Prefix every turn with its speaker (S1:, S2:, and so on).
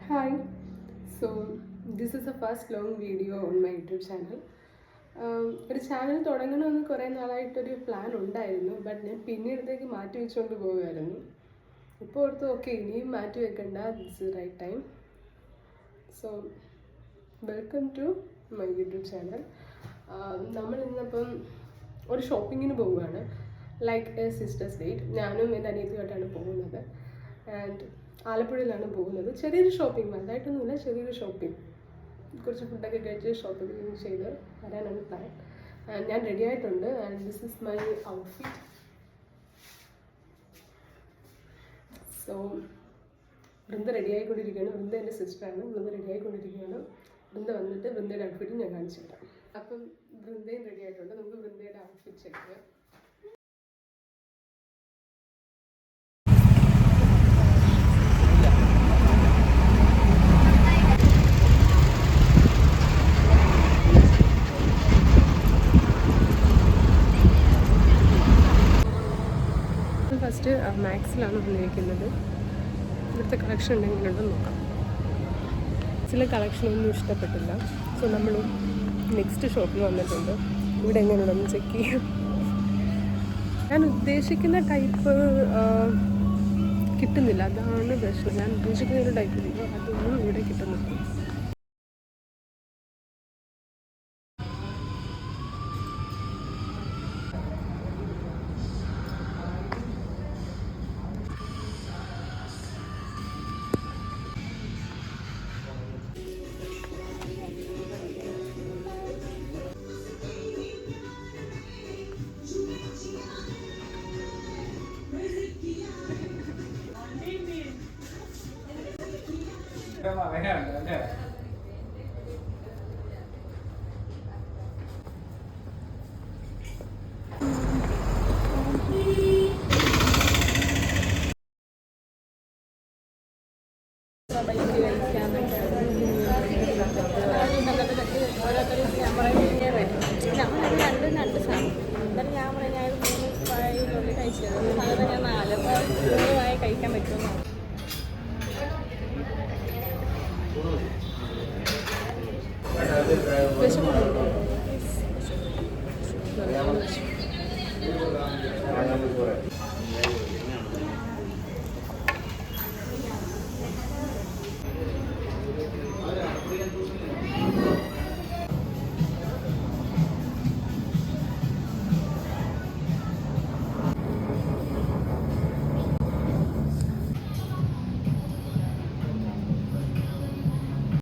S1: Hi, so this is the first long video on my YouTube channel. ഒരു channel തുടങ്ങണമെന്ന് കുറേ നാളായിട്ടൊരു plan ഉണ്ടായിരുന്നു, but ഞാൻ പിന്നീടത്തേക്ക് മാറ്റി വെച്ചുകൊണ്ട് പോവുമായിരുന്നു. ഇപ്പോൾ ഓർത്ത് ഓക്കെ ഇനിയും മാറ്റി വെക്കണ്ട, this is right time. So welcome to my YouTube channel. നമ്മൾ ഇന്നിപ്പം ഒരു ഷോപ്പിങ്ങിന് പോവുകയാണ്, ലൈക്ക് എ സിസ്റ്റേഴ്സ് ഡേറ്റ്. ഞാനും എൻ്റെ അനിയത്തിയുമായിട്ടാണ് പോകുന്നത്. ആൻഡ് ആലപ്പുഴയിലാണ് പോകുന്നത്. ചെറിയൊരു ഷോപ്പിംഗ്, വലുതായിട്ടൊന്നുമില്ല, ചെറിയൊരു ഷോപ്പിംഗ്. കുറച്ച് ഫുഡൊക്കെ കഴിച്ച് ഷോപ്പിംഗ് ചെയ്ത് വരാനാണ് പ്ലാൻ. ആൻഡ് ഞാൻ റെഡി ആയിട്ടുണ്ട്. And this is my outfit. So Vrinda ready ആയിക്കൊണ്ടിരിക്കുകയാണ്. വൃന്ദ എൻ്റെ സിസ്റ്ററാണ്. വൃന്ദ റെഡി ആയിക്കൊണ്ടിരിക്കുകയാണ്. വൃന്ദ വന്നിട്ട് വൃന്ദയുടെ ഔട്ട്ഫിറ്റ് ഞാൻ കാണിച്ചു തരാം. അപ്പം വൃന്ദയും റെഡി ആയിട്ടുണ്ട്. നമുക്ക് വൃന്ദയുടെ ഔട്ട്ഫിറ്റ് ചെക്ക് ചെയ്യാം. ഫസ്റ്റ് മാക്സിലാണ് വന്നിരിക്കുന്നത്. ഇവിടുത്തെ കളക്ഷൻ എന്തെങ്കിലുണ്ടെന്ന് നോക്കാം. ചില കളക്ഷനൊന്നും ഇഷ്ടപ്പെട്ടില്ല. സോ നമ്മൾ നെക്സ്റ്റ് ഷോപ്പിൽ വന്നിട്ടുണ്ട്. ഇവിടെ എങ്ങനെയുണ്ടെന്ന് ചെക്ക് ചെയ്യാം. ഞാൻ ഉദ്ദേശിക്കുന്ന ടൈപ്പ് കിട്ടുന്നില്ല, അതാണ് പ്രശ്നം. ഞാൻ ഉദ്ദേശിക്കുന്ന ഒരു ടൈപ്പ് ഇല്ല, അതൊന്നും ഇവിടെ കിട്ടുന്നില്ല. കഴിക്കാൻ പറ്റുമോ? വിശപ്പുണ്ട്.